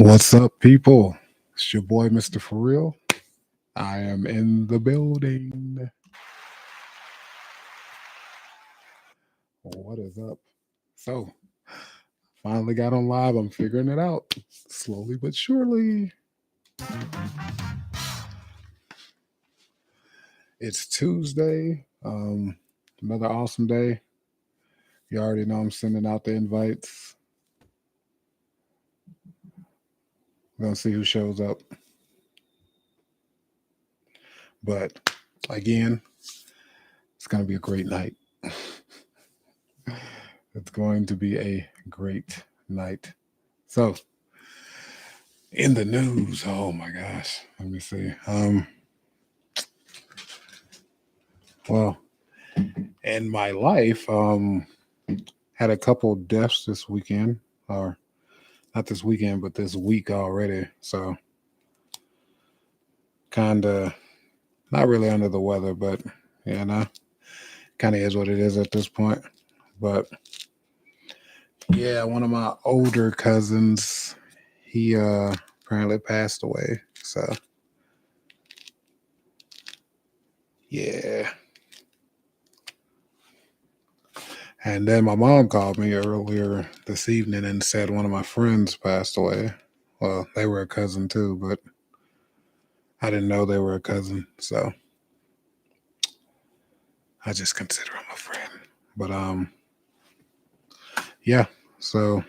What's up, people? It's your boy, Mr. For Real. I am in the building. What is up? So, finally got on live. I'm figuring it out slowly but surely. It's Tuesday. Another awesome day. You already know I'm sending out the invites. We're gonna see who shows up. But again, it's gonna be a great night. It's going to be a great night. So, in the news, oh my gosh, let me see. Well, in my life, had a couple deaths this weekend, or not this weekend, but this week already. So, kind of not really under the weather, but yeah, no, kind of is what it is at this point. But yeah, one of my older cousins, he apparently passed away. So yeah. And then my mom called me earlier this evening and said one of my friends passed away. Well, they were a cousin too, but I didn't know they were a cousin, so I just consider him a friend. But yeah. So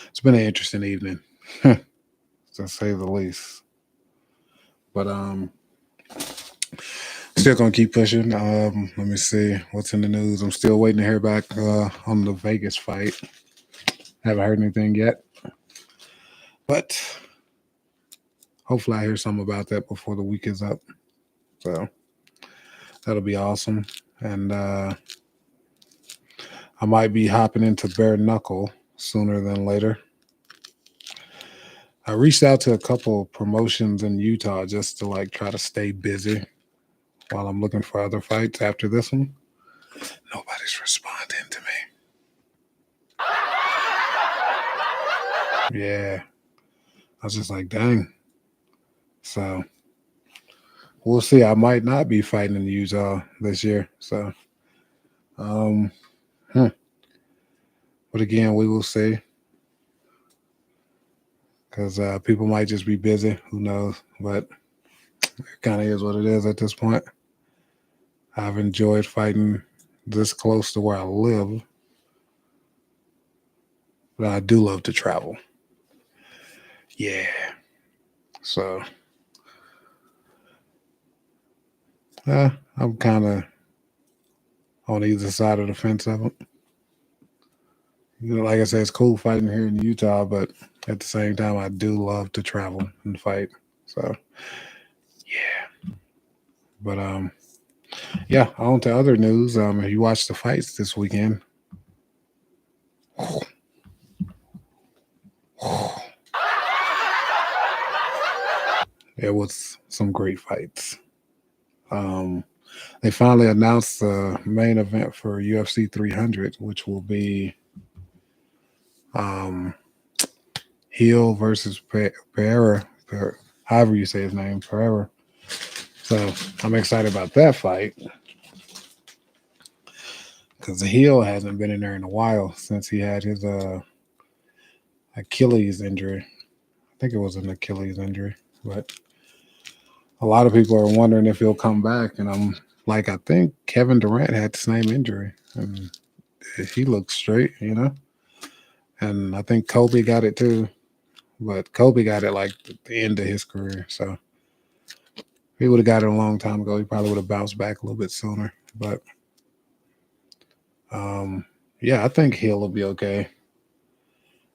it's been an interesting evening, to say the least. But still gonna keep pushing. Let me see what's in the news. I'm still waiting to hear back on the Vegas fight. Haven't heard anything yet, but hopefully I hear something about that before the week is up. So that'll be awesome. And I might be hopping into bare knuckle sooner than later. I reached out to a couple promotions in Utah just to like try to stay busy while I'm looking for other fights after this one. Nobody's responding to me. Yeah. I was just like, dang. So we'll see. I might not be fighting in Utah this year. So um hmm. But again, we will see. Because people might just be busy. Who knows? But it kind of is what it is at this point. I've enjoyed fighting this close to where I live, but I do love to travel. Yeah. So I'm kind of on either side of the fence of it. You know, like I said, it's cool fighting here in Utah, but at the same time, I do love to travel and fight. So yeah. But yeah. On to other news. If you watched the fights this weekend, it was some great fights. Um, they finally announced the main event for UFC 300, which will be um, Hill versus Pereira, however you say his name, Pereira. So I'm excited about that fight because the Hill hasn't been in there in a while since he had his Achilles injury. I think it was an Achilles injury, but a lot of people are wondering if he'll come back, and I'm like, I think Kevin Durant had the same injury, and he looks straight, you know. And I think Kobe got it too, but Kobe got it like the end of his career. So if he would have got it a long time ago, he probably would have bounced back a little bit sooner. But um, yeah, I think he'll be okay.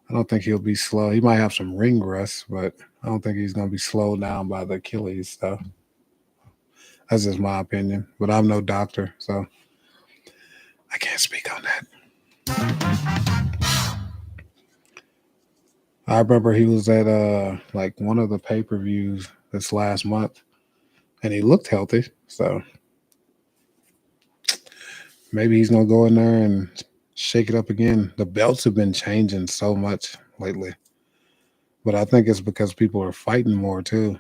I don't think he'll be slow. He might have some ring rust, but I don't think he's going to be slowed down by the Achilles stuff. That's just my opinion. But I'm no doctor, so I can't speak on that. I remember he was at like one of the pay-per-views this last month, and he looked healthy. So maybe he's gonna go in there and shake it up again. The belts have been changing so much lately. But I think it's because people are fighting more too.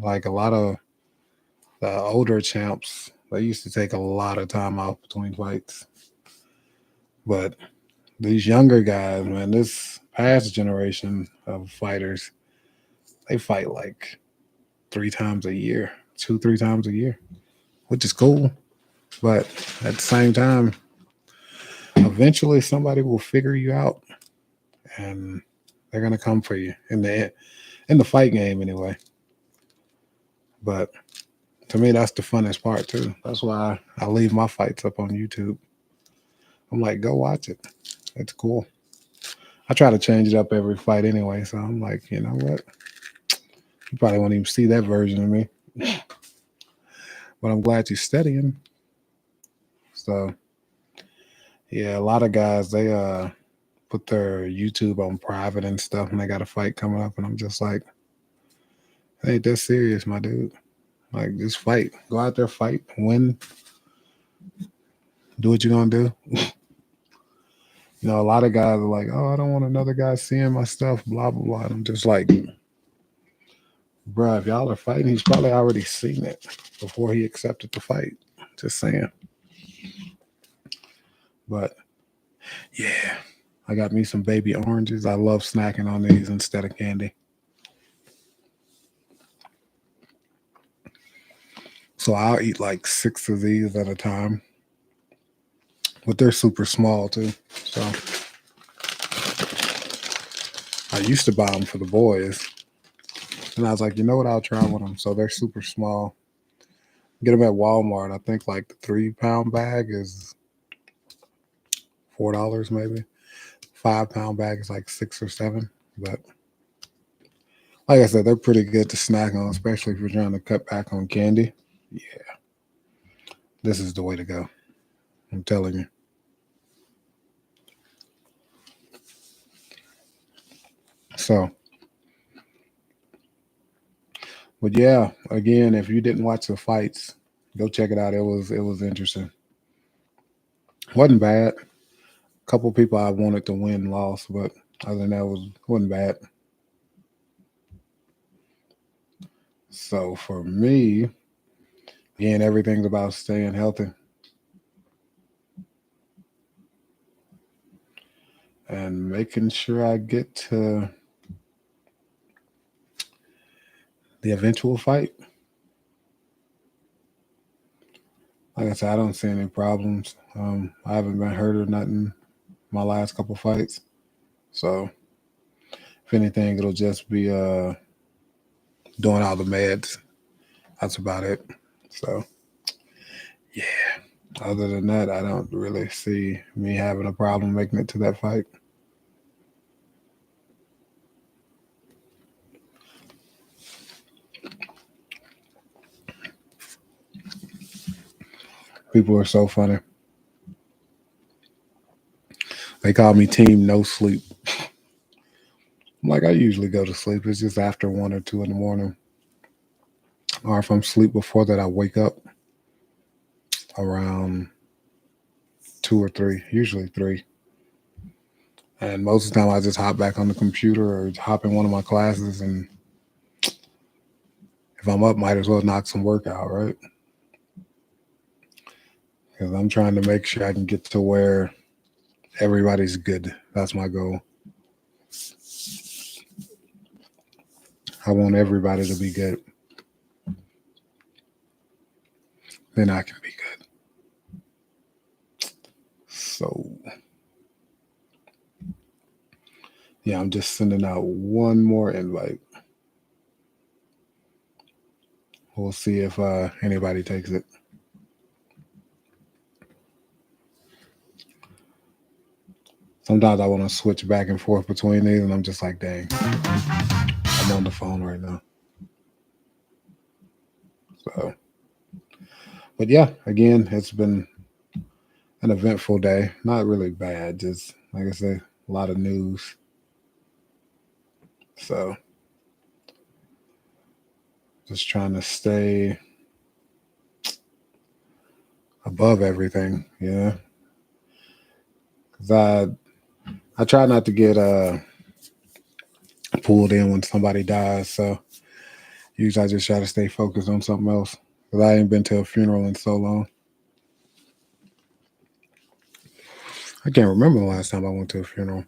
Like a lot of the older champs, they used to take a lot of time off between fights. But these younger guys, man, this past generation of fighters, they fight like 3 times a year, 2, 3 times a year, which is cool. But at the same time, eventually somebody will figure you out and they're gonna come for you in the fight game anyway. But to me, that's the funnest part too. That's why I leave my fights up on YouTube. I'm like, go watch it. It's cool. I try to change it up every fight anyway, so I'm like, you know what? You probably won't even see that version of me, but I'm glad you're studying. So yeah, a lot of guys they put their YouTube on private and stuff, and they got a fight coming up, and I'm just like, it ain't that serious, my dude. Like, just fight. Go out there, fight, win, do what you're gonna do. You know, a lot of guys are like, oh, I don't want another guy seeing my stuff, blah blah blah. And I'm just like, bruh, if y'all are fighting, he's probably already seen it before he accepted the fight. Just saying. But yeah, I got me some baby oranges. I love snacking on these instead of candy. So I'll eat like 6 of these at a time. But they're super small too. So I used to buy them for the boys. And I was like, you know what? I'll try with them. So they're super small. Get them at Walmart. I think like the 3 pound bag is $4 maybe. 5 pound bag is like 6 or 7. But like I said, they're pretty good to snack on, especially if you're trying to cut back on candy. Yeah, this is the way to go. I'm telling you. So, but yeah, again, if you didn't watch the fights, go check it out. It was interesting. Wasn't bad. A couple people I wanted to win lost, but other than that, wasn't bad. So for me, again, everything's about staying healthy and making sure I get to the eventual fight. Like I said, I don't see any problems. I haven't been hurt or nothing my last couple fights. So if anything, it'll just be doing all the meds. That's about it. So yeah. Other than that, I don't really see me having a problem making it to that fight. People are so funny. They call me Team No Sleep. I'm like, I usually go to sleep. It's just after 1 or 2 in the morning. Or if I'm asleep before that, I wake up around 2 or 3, usually 3. And most of the time, I just hop back on the computer or hop in one of my classes. And if I'm up, might as well knock some work out, right? Because I'm trying to make sure I can get to where everybody's good. That's my goal. I want everybody to be good. Then I can be good. So, yeah, I'm just sending out one more invite. We'll see if anybody takes it. Sometimes I want to switch back and forth between these, and I'm just like, dang, I'm on the phone right now. So, but yeah, again, it's been an eventful day. Not really bad, just like I said, a lot of news. So, just trying to stay above everything, yeah. Because I try not to get pulled in when somebody dies. So usually I just try to stay focused on something else. Because I ain't been to a funeral in so long. I can't remember the last time I went to a funeral.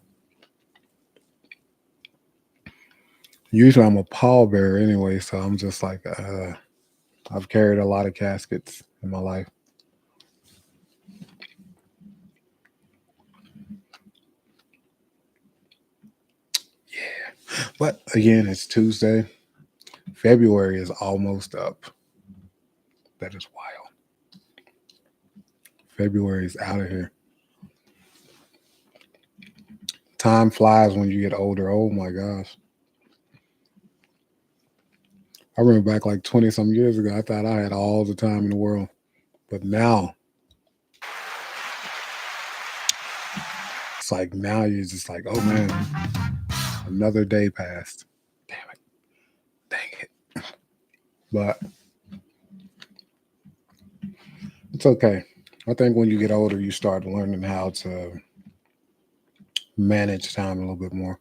Usually I'm a pallbearer anyway, so I'm just like, I've carried a lot of caskets in my life. Yeah. But again, it's Tuesday. February is almost up. That is wild. February is out of here. Time flies when you get older. Oh my gosh. I remember back like 20 some years ago, I thought I had all the time in the world. But now, it's like now you're just like, oh man, another day passed. Damn it. Dang it. But it's okay. I think when you get older, you start learning how to manage time a little bit more.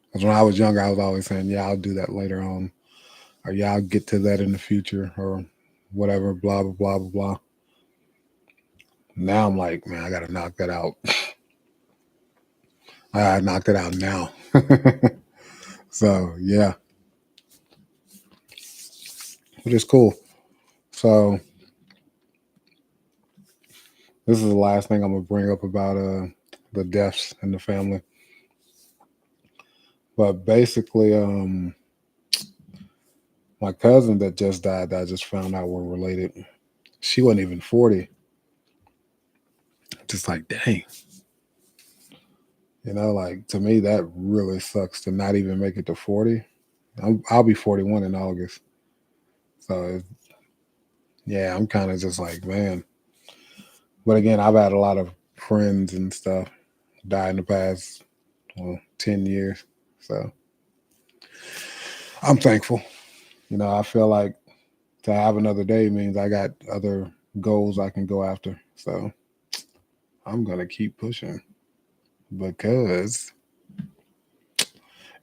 Because when I was younger, I was always saying, yeah, I'll do that later on. Or yeah, I'll get to that in the future or whatever, blah, blah, blah, blah, blah. Now I'm like, man, I got to knock that out. I knocked it out now. So, yeah, which is cool. So, this is the last thing I'm going to bring up about the deaths in the family. But basically, my cousin that just died, that I just found out we're related, she wasn't even 40. Just like, dang. You know, like to me, that really sucks to not even make it to 40. I'll be 41 in August. So, yeah, I'm kind of just like, man. But again, I've had a lot of friends and stuff die in the past 10 years. So, I'm thankful. You know, I feel like to have another day means I got other goals I can go after. So, I'm going to keep pushing because you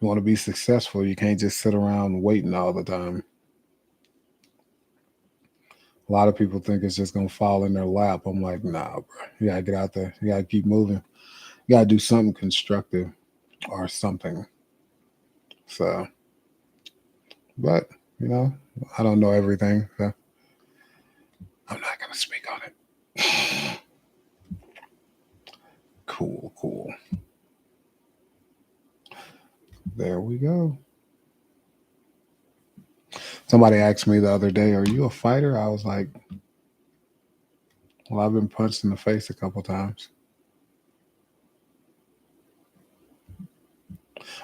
want to be successful. You can't just sit around waiting all the time. A lot of people think it's just gonna fall in their lap. I'm like, nah, bro. You gotta get out there. You gotta keep moving. You gotta do something constructive or something. So, but you know, I don't know everything. So I'm not gonna speak on it. Cool, cool. There we go. Somebody asked me the other day, "Are you a fighter?" I was like, "Well, I've been punched in the face a couple times.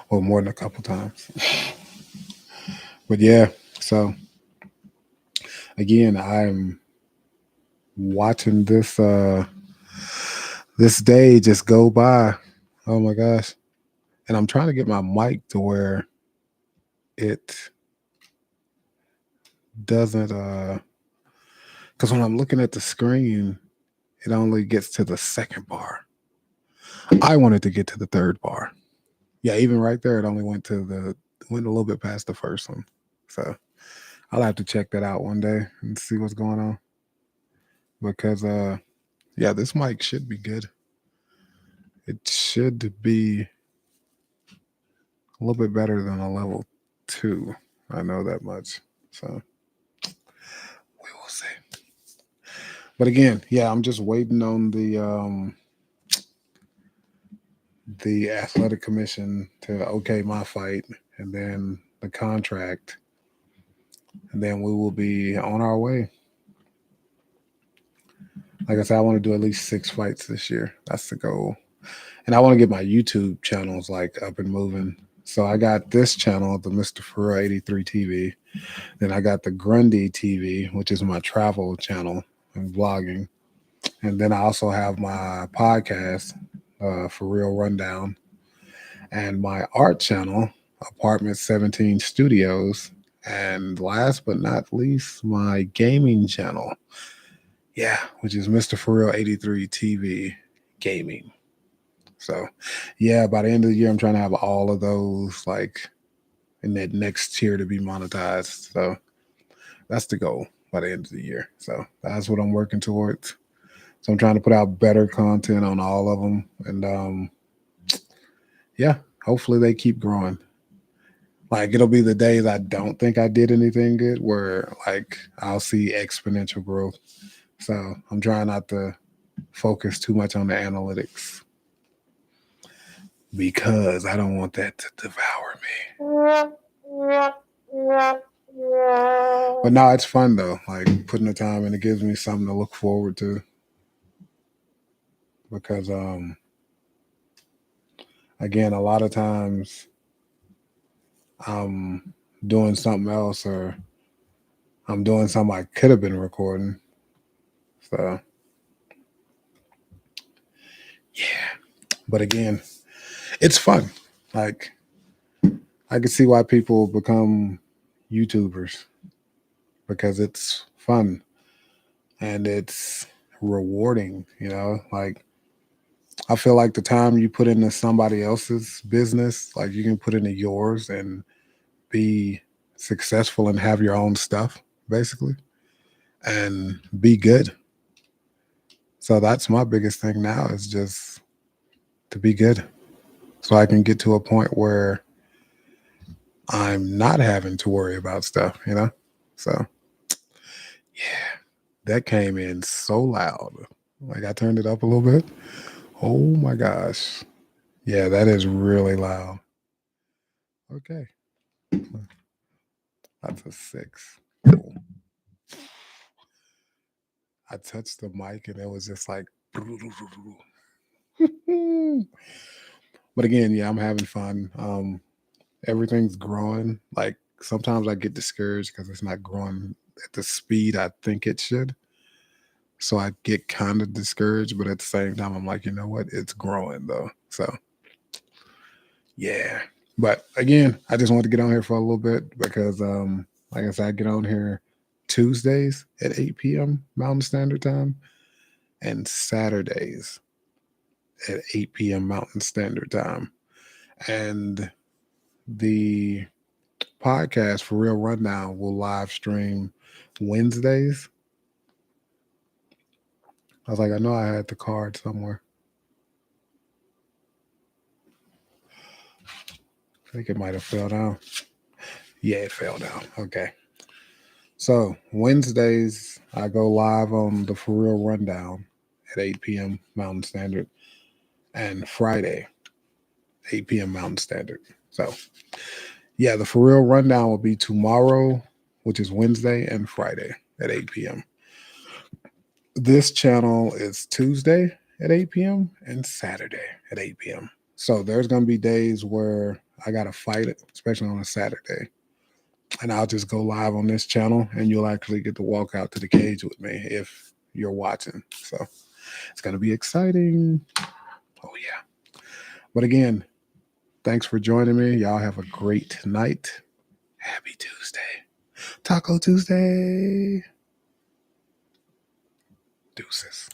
Well, more than a couple times." But yeah, so again, I'm watching this day just go by. Oh my gosh. And I'm trying to get my mic to where it doesn't because when I'm looking at the screen, it only gets to the second bar. I wanted to get to the third bar. Yeah, even right there, it only went a little bit past the first one. So I'll have to check that out one day and see what's going on. Because yeah, this mic should be good. It should be a little bit better than a level 2. I know that much. So we will see. But again, yeah, I'm just waiting on the athletic commission to okay my fight and then the contract, and then we will be on our way. Like I said, I want to do at least 6 fights this year. That's the goal. And I want to get my YouTube channels like up and moving. So I got this channel, the Mr. Ferrer 83 TV. Then I got the Grundy TV, which is my travel channel and vlogging. And then I also have my podcast, For Real Rundown, and my art channel, Apartment 17 Studios. And last but not least, my gaming channel. Yeah, which is Mr. For Real 83 TV Gaming. So yeah, by the end of the year, I'm trying to have all of those like in that next tier to be monetized. So that's the goal by the end of the year. So that's what I'm working towards. So I'm trying to put out better content on all of them, and yeah, hopefully they keep growing. Like it'll be the days I don't think I did anything good, where like I'll see exponential growth. So I'm trying not to focus too much on the analytics because I don't want that to devour me. But no, it's fun though. Like putting the time in, it gives me something to look forward to. Because again, a lot of times I'm doing something else or I'm doing something I could have been recording. So yeah. But again, it's fun. Like I can see why people become YouTubers because it's fun and it's rewarding, you know? Like I feel like the time you put into somebody else's business, like you can put into yours and be successful and have your own stuff, basically, and be good. So that's my biggest thing now is just to be good. So I can get to a point where I'm not having to worry about stuff, you know? So yeah, that came in so loud. Like I turned it up a little bit. Oh my gosh. Yeah, that is really loud. Okay. That's a 6. Cool. I touched the mic and it was just like but again, yeah, I'm having fun. Everything's growing. Like sometimes I get discouraged because it's not growing at the speed I think it should. So I get kind of discouraged, but at the same time, I'm like, you know what? It's growing though. So yeah. But again, I just wanted to get on here for a little bit because like I said, I get on here Tuesdays at 8 p.m. Mountain Standard Time and Saturdays at 8 p.m. Mountain Standard Time. And the podcast for Real Rundown will live stream Wednesdays. I was like, I know I had the card somewhere. I think it might have fell down. Yeah, it fell down. Okay. So Wednesdays, I go live on the For Real Rundown at 8 p.m. Mountain Standard, and Friday, 8 p.m. Mountain Standard. So yeah, the For Real Rundown will be tomorrow, which is Wednesday and Friday at 8 p.m. This channel is Tuesday at 8 p.m. and Saturday at 8 p.m. So there's going to be days where I got to fight it, especially on a Saturday. And I'll just go live on this channel and you'll actually get to walk out to the cage with me if you're watching. So it's going to be exciting. Oh, yeah. But again, thanks for joining me. Y'all have a great night. Happy Tuesday. Taco Tuesday. Deuces.